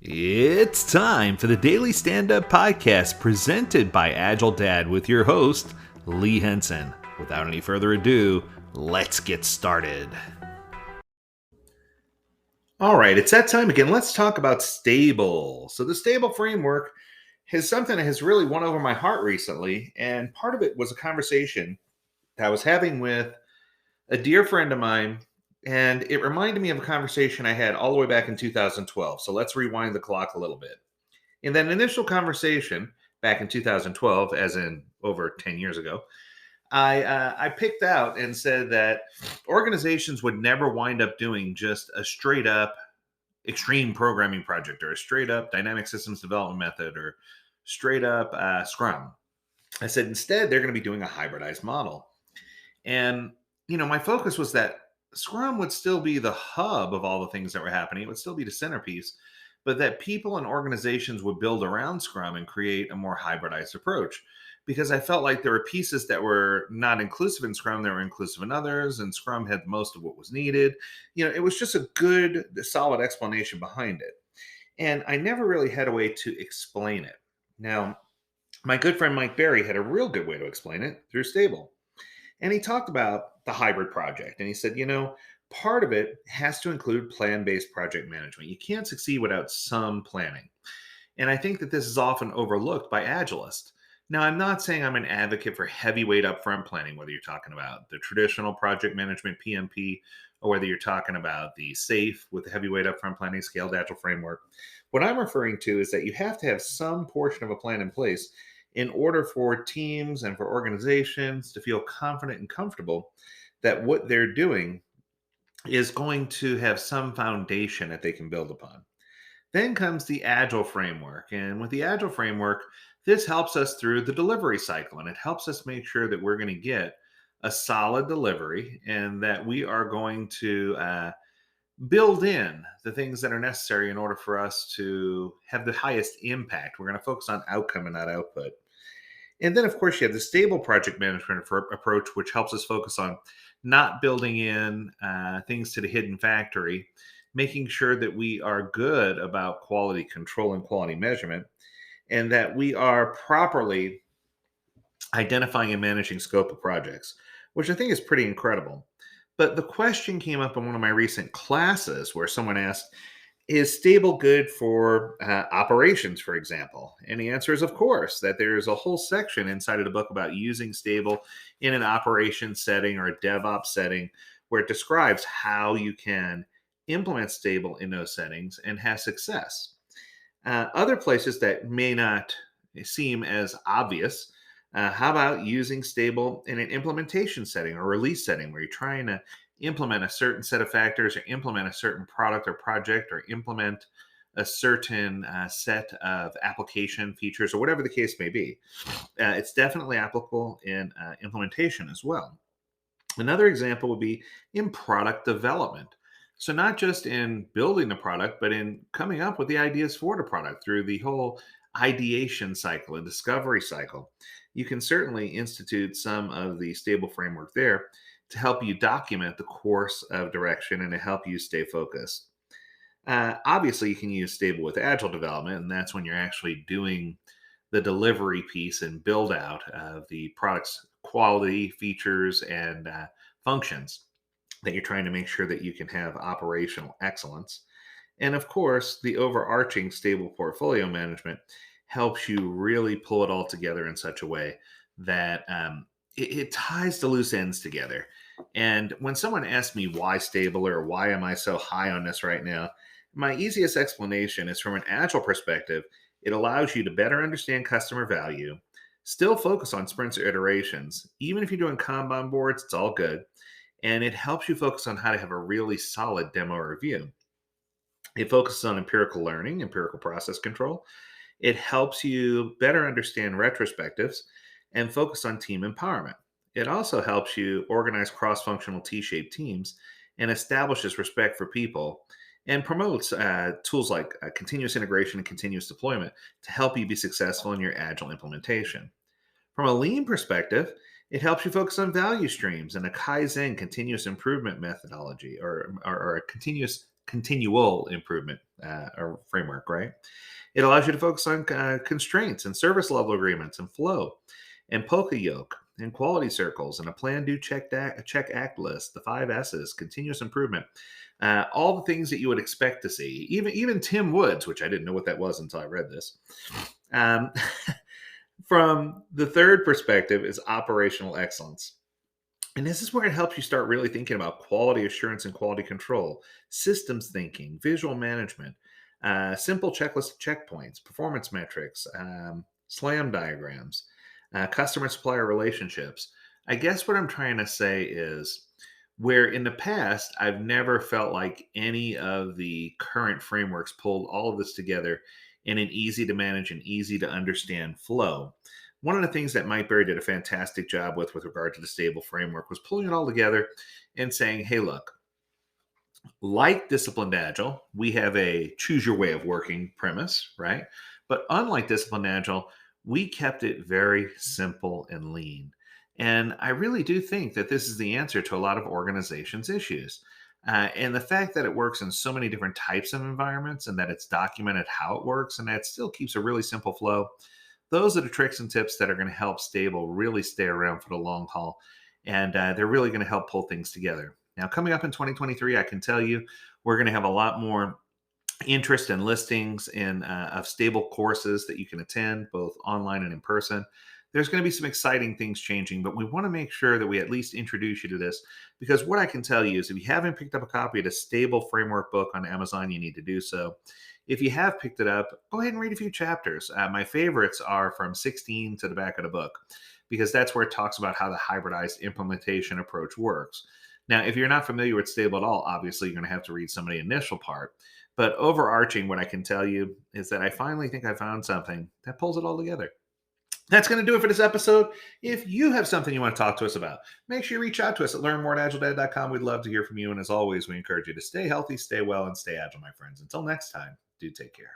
It's time for the Daily Stand Up Podcast presented by Agile Dad with your host, Lee Henson. Without any further ado, let's get started. All right, it's that time again. Let's talk about stable. So, the stable framework is something that has really won over my heart recently. And part of it was a conversation that I was having with a dear friend of mine. And it reminded me of a conversation I had all the way back in 2012. So, let's rewind the clock a little bit. In that initial conversation back in 2012, as in over 10 years ago, I picked out and said that organizations would never wind up doing just a straight up extreme programming project or a straight up dynamic systems development method or straight up Scrum. I said instead they're going to be doing a hybridized model. And, my focus was that Scrum would still be the hub of all the things that were happening. It would still be the centerpiece, but that people and organizations would build around Scrum and create a more hybridized approach. Because I felt like there were pieces that were not inclusive in Scrum, that were inclusive in others, and Scrum had most of what was needed. It was just a good, solid explanation behind it. And I never really had a way to explain it. Now, my good friend Mike Berry had a real good way to explain it through Stable. And he talked about the hybrid project. And he said, part of it has to include plan based project management. You can't succeed without some planning. And I think that this is often overlooked by Agilists. Now, I'm not saying I'm an advocate for heavyweight upfront planning, whether you're talking about the traditional project management PMP or whether you're talking about the SAFE with the heavyweight upfront planning scaled agile framework. What I'm referring to is that you have to have some portion of a plan in place in order for teams and for organizations to feel confident and comfortable that what they're doing is going to have some foundation that they can build upon. Then comes the Agile framework. And with the Agile framework, this helps us through the delivery cycle and it helps us make sure that we're going to get a solid delivery and that we are going to build in the things that are necessary in order for us to have the highest impact. We're going to focus on outcome and not output. And then, of course, you have the stable project management approach, which helps us focus on not building in things to the hidden factory, making sure that we are good about quality control and quality measurement, and that we are properly identifying and managing scope of projects, which I think is pretty incredible. But the question came up in one of my recent classes where someone asked, is stable good for operations, for example? And the answer is, of course, that there's a whole section inside of the book about using stable in an operations setting or a DevOps setting where it describes how you can implement stable in those settings and have success. Other places that may not seem as obvious, how about using stable in an implementation setting or release setting where you're trying to implement a certain set of factors or implement a certain product or project or implement a certain set of application features or whatever the case may be. It's definitely applicable in implementation as well. Another example would be in product development. So, not just in building the product, but in coming up with the ideas for the product through the whole ideation cycle and discovery cycle. You can certainly institute some of the stable framework there to help you document the course of direction and to help you stay focused. Obviously, you can use stable with agile development, and that's when you're actually doing the delivery piece and build out of the product's quality, features, and functions that you're trying to make sure that you can have operational excellence. And of course, the overarching stable portfolio management helps you really pull it all together in such a way that it ties the loose ends together. And when someone asks me why stable or why am I so high on this right now, my easiest explanation is from an agile perspective, it allows you to better understand customer value, still focus on sprints or iterations. Even if you're doing Kanban boards, it's all good. And it helps you focus on how to have a really solid demo review. It focuses on empirical learning, empirical process control. It helps you better understand retrospectives and focus on team empowerment. It also helps you organize cross functional T shaped teams and establishes respect for people and promotes tools like continuous integration and continuous deployment to help you be successful in your agile implementation. From a lean perspective, it helps you focus on value streams and a Kaizen continuous improvement methodology or a continuous continual improvement or framework, right? It allows you to focus on constraints and service level agreements and flow and Polka yoke and quality circles and a plan, do, check, act list, the 5 S's, continuous improvement, all the things that you would expect to see. Even Tim Woods, which I didn't know what that was until I read this. Um, from the third perspective is operational excellence. And this is where it helps you start really thinking about quality assurance and quality control, systems thinking, visual management, simple checklist checkpoints, performance metrics, SLAM diagrams, customer supplier relationships. I guess what I'm trying to say is where in the past, I've never felt like any of the current frameworks pulled all of this together in an easy to manage and easy to understand flow. One of the things that Mike Berry did a fantastic job with regard to the stable framework was pulling it all together and saying, hey, look, like Disciplined Agile, we have a choose your way of working premise, right? But unlike Disciplined Agile, we kept it very simple and lean. And I really do think that this is the answer to a lot of organizations' issues. And the fact that it works in so many different types of environments and that it's documented how it works and that it still keeps a really simple flow, those are the tricks and tips that are going to help Stable really stay around for the long haul. And they're really going to help pull things together. Now, coming up in 2023, I can tell you we're going to have a lot more interest and listings in of Stable courses that you can attend, both online and in person. There's going to be some exciting things changing, but we want to make sure that we at least introduce you to this, because what I can tell you is if you haven't picked up a copy of the Stable Framework book on Amazon, you need to do so. If you have picked it up, go ahead and read a few chapters. My favorites are from 16 to the back of the book, because that's where it talks about how the hybridized implementation approach works. Now, if you're not familiar with Stable at all, obviously you're going to have to read some of the initial part. But overarching, what I can tell you is that I finally think I found something that pulls it all together. That's going to do it for this episode. If you have something you want to talk to us about, make sure you reach out to us at learnmoreatagiledad.com. We'd love to hear from you. And as always, we encourage you to stay healthy, stay well, and stay agile, my friends. Until next time, do take care.